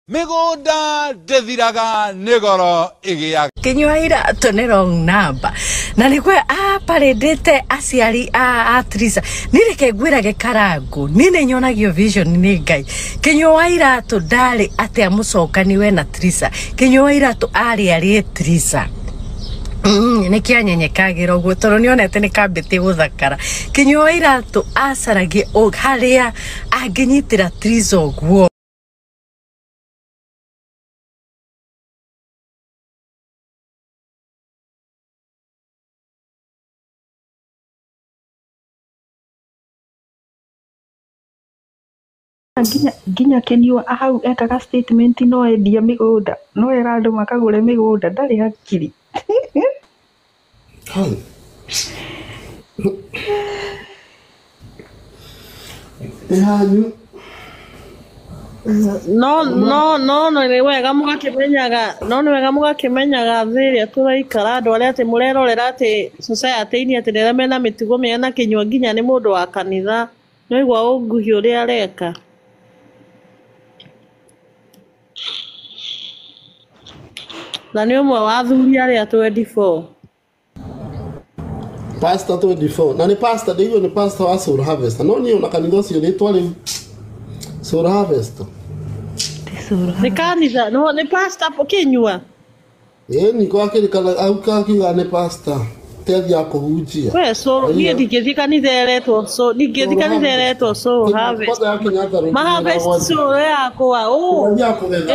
Migunda dethiraga nigoro igia. Kinywaira tone wrong number. Na nikwe parendete aciari a Trisa. Nireke gwirage karangu. Nine nyonagio vision ni Ngai. Kinywaira to dale ate amucokani we na Trisa. Kinywaira to ari Trisa. Nikianyenyekagira uguo toro nionete ni kambite guthakara. Kinywaira to acaragie o haria anginyitira Trisa uguo. Ginya kenyo hau ekaga statement no endia migunda no era andu makagure migunda ndari hakiri no ni wega mugakimenyaga thiria turaikara andu aria ati murerorera ati society-ini ati rira mena mitugo mena kinywa ginya ni mundu wa kanitha no igwa unguhi uria areka. Na ni umwe wa athuri aria 24 Pastor 24 na ni pastor ndio ni pastor wa Soul Harvest no ni una kanitha cio ritwa ri Soul Harvest ni kanitha no ni pastor pokinywa ni kwa kile kala au kakiga ni pastor tethi akuhujia we so ni ndigethi kanitha eretwo so ndigethi kanitha eretwo Soul Harvest Harvest so yakwa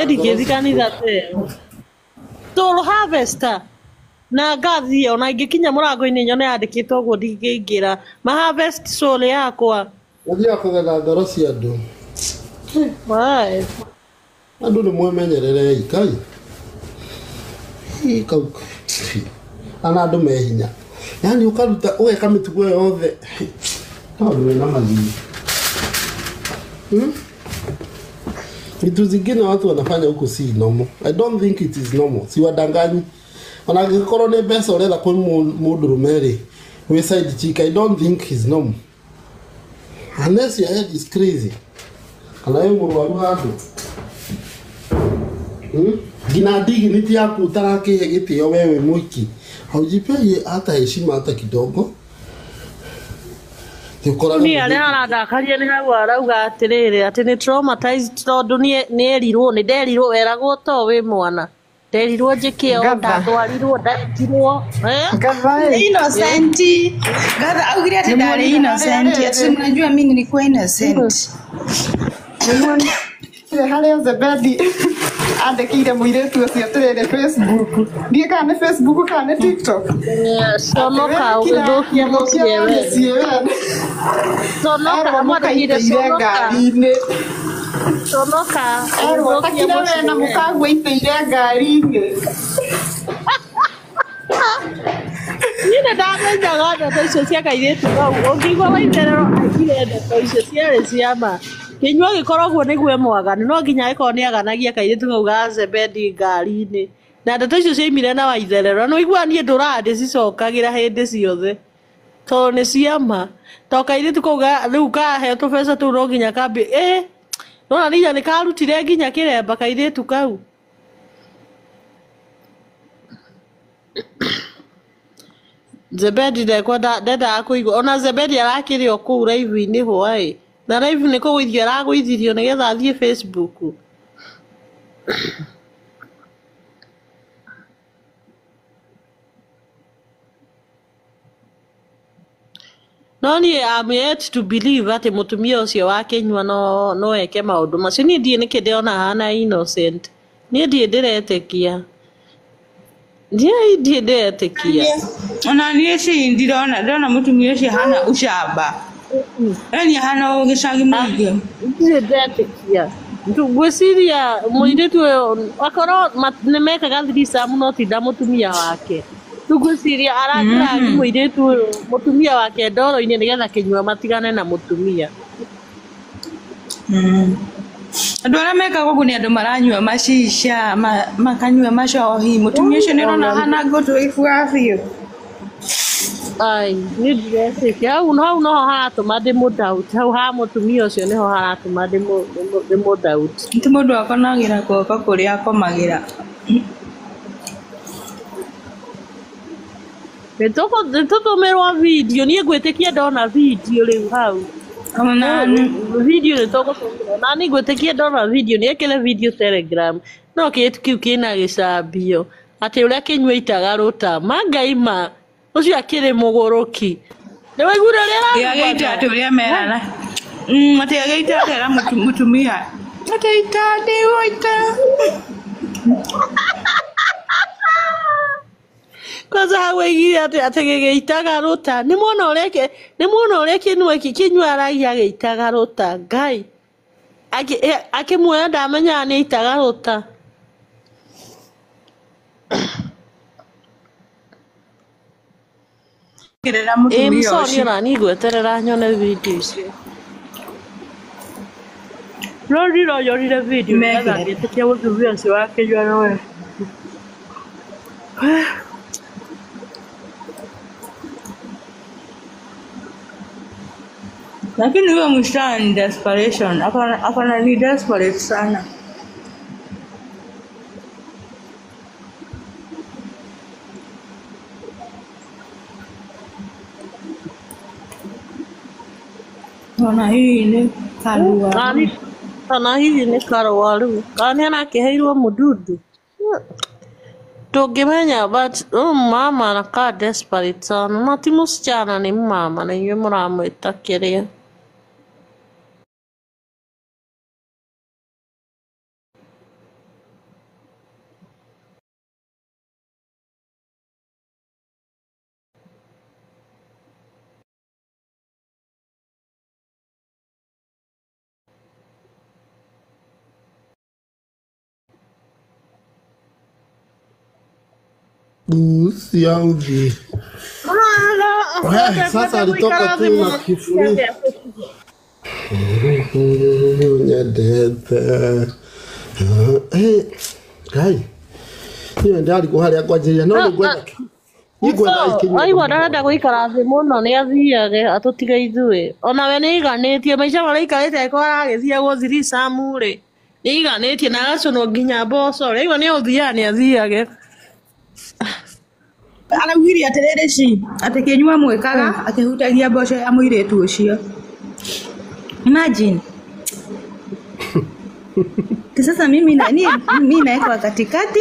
ndigethi kanitha te Soul Harvester na gathi ona ingikinya murango-ini nyone yandikitwo uguo ndingiingira Harvest Soul yakwa ndia kugetha ngoro cia andu wai andu ni mwemenyerere ikai kau ana andu mehinya yani ukaruta ugeka mitugo yothe no na mathini vitu zingine watu wanafanya huko si normal. I don't think it is normal. Si wadanganyi. Wanagikoro ne besa orela kwa mundu rumeri. We side chick. I don't think he's normal. Unless your head is crazy. Kana yo murwaru hatu. Gina digi niti yaku utarake gitio wewe mwiki. Haujipeye hata heshima hata kidogo. Ni aria aradakaria ni hau arauga atiriri ati ni traumatized tondu ni erirwo ni nderirwo weragwo to wi mwana nderirwo njike o ndatwarirwo ndaikirwo innocent gatha augire ati ndari innocent ati mnajua mimi nilikuwa innocent ile hali ya Zebedi andikire muiretu ucio turere Facebook ndie kana Facebook kana TikTok sonoka uthukia muciewe sonoka mwandikire sonoka uthukia muciewe na mukagwa iteire ngari-ini Nina ndamenyaga ndeto icio cia kairitu hau ungigwa waitherero akire ndeto icio ciarĩ ciama kinywa gikoragwo niguo mwaganu no nginya giko ni aganagia kairitu hau ga Zebedi ngari-ini na ndeto icio ciaimire na waitherero no igua nie ndurande cicokagira hindi ciothe to ni ciama to kairitu kuga riu kahetwo mbeca tu no nginya kambi no na ni karutire nginya kiremba kairitu kau Zebedi ndenda akuigwa ona Zebedi arakiri o kuu live-ini hwai na live ni kugwithio aragwithirio nigetha athie Facebook no ni am yet to believe ati mutumia ucio wa Kenya no eke maundu macio ni ndie nikindiona hana innocent ni ndie ndiretekia ndie ndiretekia ona nie ci ndirona mutumia ucio hana ucamba yani hana ugicagi mwingi ndie ndiretekia ngwiciria muiritu akoro ni mekaga thirisa muno tinda mutumia wake ngwiciria aragira muiritu mutumia wake ndoro-ini nigetha kinywa matigane na mutumia andu aria mekaga uguo ni andu maranyua macica makanyua macohi mutumia ucio ni rona hana ngutu ibuga biu ai nĩ ndireciria hau no haratũma ndĩmũdoubt hau ha mũtumia ũcio nĩho haratũma ndĩmũdoubt nĩ mũndũ akonagĩra guoko kũrĩa akomagĩra nĩtũtũmĩrwo video niĩ ngwĩtĩkia ndona video rĩu hau video nĩtũgũtũmĩrwo na niĩ ngwĩtĩkia ndona video nĩekĩre video Telegram no kĩtu kĩu kĩna gĩcambio atĩ ũrĩa kĩnyuĩitaga rũta mangaima ũcio akĩrĩ mũgũrũki nĩ waigua ũrĩa agĩita atĩ ũrĩa merana atĩ agĩita atĩra mũtumia atĩita ndĩgũita kwanza hau aigire atĩ gĩgĩitaga rũta nĩ muona ũrĩa kĩnua gĩkĩ kĩnyuaragia gĩitaga rũta Ngai akĩmuoya ndamenyaga nĩ aitaga rũta mũsoni na niĩ ngweterera nyone video icio no ndiroyonire video nĩgetha ngĩtĩkia mũtumia ũcio wa kĩnyuara we lakini huyo msichana ni desperation akona ni desperate sana ona hii ni karua kana hihi nĩ karwaru kana anakĩheirwo mũdudu tũngĩmenya but mama anakaa desperate sana na ti mũsichana nĩ mama na inyuĩ mũramwĩta kĩrĩa Usiauzi. Sasa alitoka tu na kifuri. Nyedete. Kai. Hiyo ndio alikuwa hali ya kuajiria no gwetha. Aigua ndarenda gũikara thĩ mũno nĩ athiage atũtiga ithuĩ ona we nĩ iganĩtie maica marĩa aikarĩte ko aragĩthiagwo thiricamu-rĩ nĩ iganĩtie na agaconwo nginya mboco aigua nĩ ũthiaga nĩ athiage araugire atĩrĩrĩ ci atĩ kĩnyua mwĩkaga akĩhutagia mboco ya mũirĩtu ũcio imagine sasa mimi naekwa katikati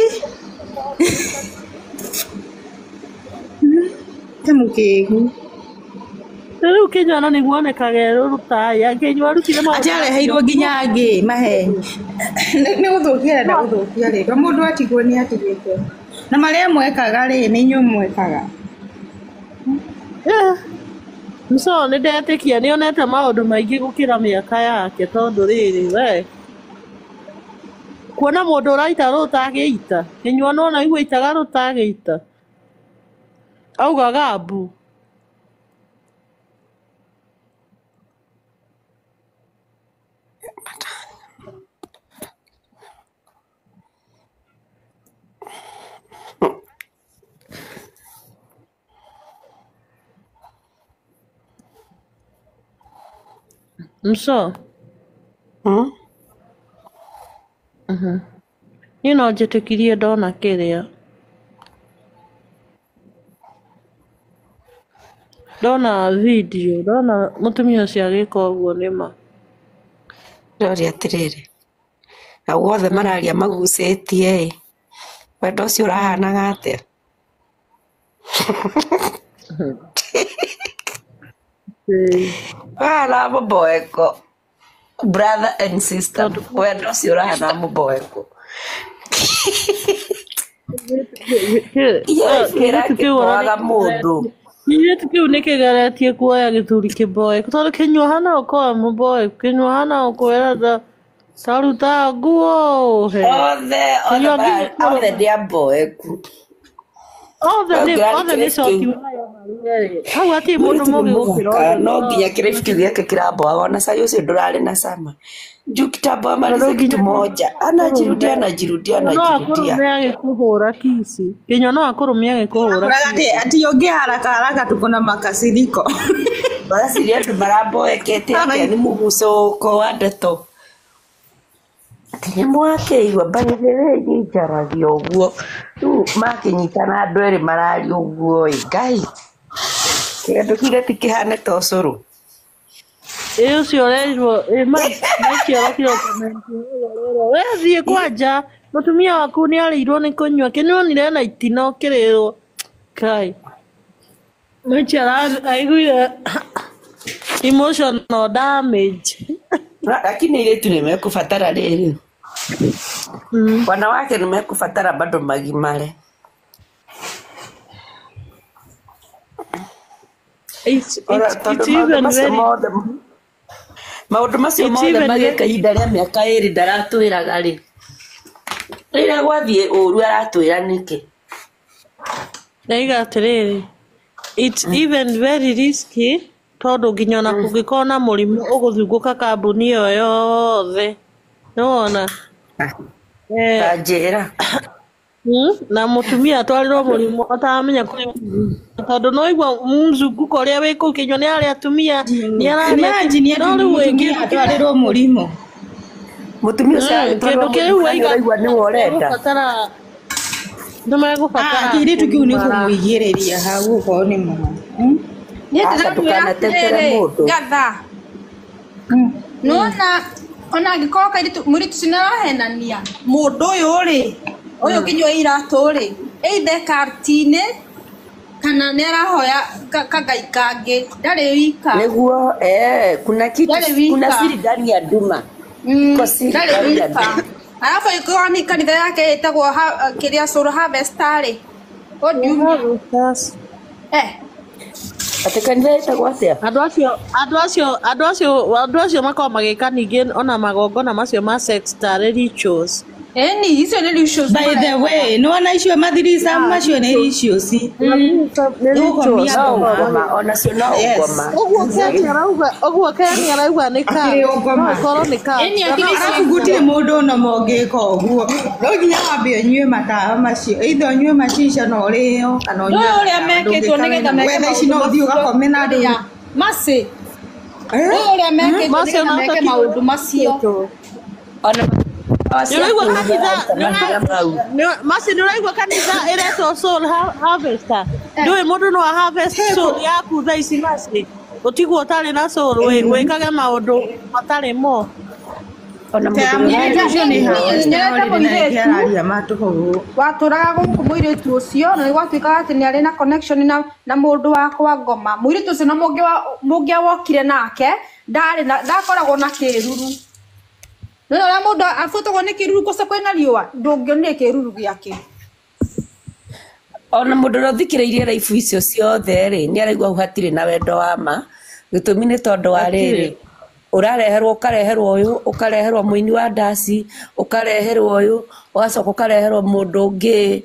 Temukegu. Rĩu kĩnyuano nĩguo onekage rũrutaya kĩnyua rutire maũndũ atĩ areheirwo nginya angĩ maheni nĩ gũthũkia arenda gũthũkia rĩngĩ mũndũ atigwo nĩ atigĩte na marĩa mwekaga rĩ nĩ inyuĩ mwekaga so nĩ ndetĩkia nĩ onete maũndũ maingĩ gũkĩra mĩaka yake tondũ rĩrĩ we kuona mũndũ ũraita rũtagĩita kĩnyuano ona igua itaga rũtagĩita augaga mbu mso niĩ no njĩtĩkirie ndona kĩrĩa ndona video ndona mũtumia ũcio agĩka ũguo nĩma ndori atĩrĩrĩ na guothe mararia magucĩtie wendo ũcio ũrahanaga atĩa na mũboeko brother and sister wendo ũcio ũrahana mũboeko kĩraga mũndũ Nĩtu kĩu nĩ kĩgeretie kuoya gĩthuri kĩmboeku tondũ kĩnyuahana ũkoa mũboeku kĩnyuahana ũkwĩra taruta nguo he othe ndĩamboeku othe nĩ coki hau hatirĩ mũndũ mũgĩ gũkĩra no nginya kĩrĩbiti gĩake kĩramboaga ona cai ũcio ndũrarĩ na cama Juu kitambo amalize kitu moja. Anajirudia. No akorumia gikuhura kisi. Kinyo no akorumia gikuhura. Ati yonge haraka tuko na makasiriko. Basi yetu marabo ekete ni mugucoko wa ndeto. Tinyamo wake iwa banirere nyijaragio guo. Tu makinyitana andu eri marari uguo Ngai. Kindu kiga tikihane ta ucuru. Ucio rero makiora kiro comment. Wewe thie kwanja mutumia waku ni arirwo ni kunywa kinonire na itino kiriro. Kai. Machara aiguire emotional damage. Lakini ile tu nimekufatara leo. Wanawake nimekufatara bado magimare. It's even very maundu macio mothe mageka ihinda ria miaka iri ndaratwiraga ri rira gwathie uru aratwira niki Naiga atiriri it's even very risky tondu nginya na kungikona murimu uguthunguka kambuni iyo yothe nona tajira na mutumia atwarirwo murimu atamenya kuri tondu no igwa mzunguko uria wiku kinyo ni ari atumia ni arari no riu wingi atwarirwo murimu mutumia ucio kindu kiu waigua ni worenda fatara ndoma gufatara kiri tukiu ni kumuigiriria hau ko ni mu ni ndirakwira gatha nona ona ngikoro kairitu muri tucinarahenania mundu uyu ri uyu kinywa iratu ri eithe kartine kana nerahoya kagai kangi ndari wika niguo kuna kitu kuna siri ndani ya nduma ndari wika alafu iko ni kanitha yake itagwo kiria Soul Harvester ri odiu atekanire itagwo atia andu acio makao magika ningĩ ona magongona macio ma sex rituals ni icio ni rituals by the way no ona icio mathirisa macio ni rituals ona cio no ngoma oguo Kenya arauga ni ka korwo ni ka arafu gutire mundu no mongeka oguo no nginya wambe nyue matawa macio either nyue macisha no rio kana nyue uria meketwo nigetha wetha ici no uthio gakome na andu masi uria meke maundu macio ona nĩũraigua kanitha ĩretwo Soul Harvester ndũĩ mũndũ no harvest soul yaku thaa ici maci ũtigwo ũtarĩ na soul wĩkage maũndũ matarĩ mo watũraga gũkũ mũirĩtu ũcio na gwatuĩkaga atĩ nĩ arĩ na connection na mũndũ wakwa ngoma mũirĩtu ũcio na mũngĩa wokire nake ndakoragwo na kĩruru no ora mundu afutagwo ni kiruru kosa kwena riwa ndungionire kiruru giake ona mundu rothikireirie raifu icio ciothe ri ni araigua uhatire na wendo wa ma gitumi ni tondu wa riri ukareherwo uyu ukareherwo muini wa dasi ukareherwo uyu ugacoka ukareherwo mundu ungi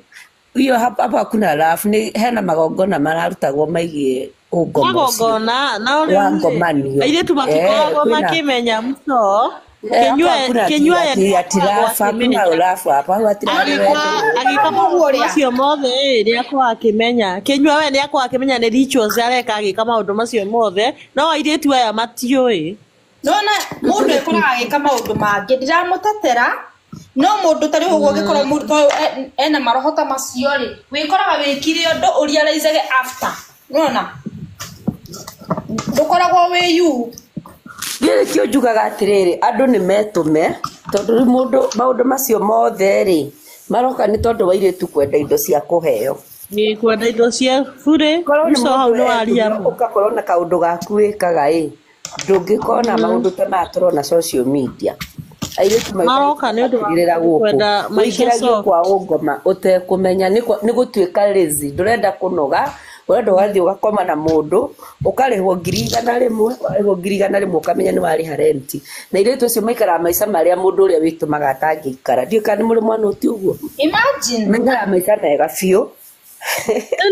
iyo hapa kuna lafu ni hena magongona mararutagwo maigie magongona na uri aire tu makikoragwo makimenya mso kenyua atirafa kuna ulafu hapa macio mothe ria kwa akimenya kenyua we ria kwa akimenya ni rituals areka agika maundu macio mothe no airetu aya matioi nona mundu ekoraga agika maundu mangi ndiramutetera no mundu tari uguo gikora mundu ena marohota macio ri wikoraga wikire undu uria raizage after nona ndukoragwo we you Gire kio njugaga atiriri andu ni metume tondu mundu maundu macio mothe ri maroka ni tondu wa iretu kwenda indo cia kuheo ni kwenda indo cia bure so hau no aria ukakorwo na kaundu gaku wikaga ndungikona maundu ta maturona social media airetu maroka ni undu kwenda maisha so kwa ngoma utekumenya ni gutuika lazy ndurenda kunoga urenda wathi ugakoma na mundu ukarehwo 100,000 ukamenya ni wari harenti na iretu cio maikara maisha maria mundu uria witumaga atangiikara ndiuka ni muri mwana uti uguo imagine menga maisha mega biu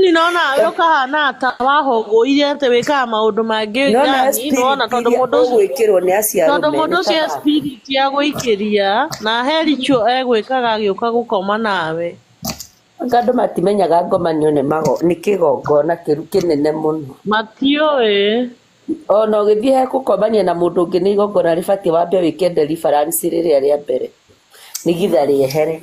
Ni naona ukahana ta wahogo ile ate weka maundu mangi yani nona tondu mundu gwikirwo ni aciari tondu mundu cia spirit ya gwikiria na hericho egwikaga agiuka gukoma nawe ngando matimenyaga ngomanio ni kigongona kiru kinene muno matioe ona githie he gukomania na mundu ungi ni igongona ribati wambe wike deliverance riria ria mbere nigitha riehere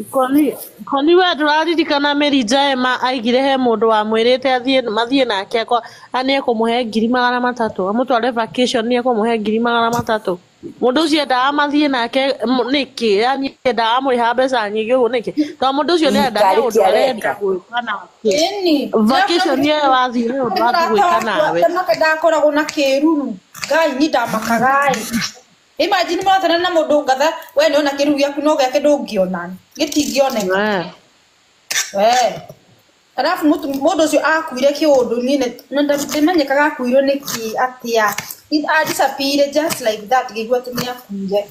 koni we turaririkana Mary Jaema aigire he mundu wa mwirite mathie nake akwa ane kumuhe 300 amutware vacation ni kumuhe 300 mundu ucio nda amathie nake niki yani nda amuriha mbeca nyingi uguo niki to mundu ucio ni nda undu arenda gwika nake vacation ni wathie undu wa gwika nawe ndakoragwo na kiruru ngai ni ndamakagai imagine mwathana na mundu ngatha we ni ona kiruru giaku no giake ndungiona gitingioneka arafu mundu ucio akuire kiundu ni ndamenyekaga akuirwo niki atia it disappeared just like that gigwa tumia kuire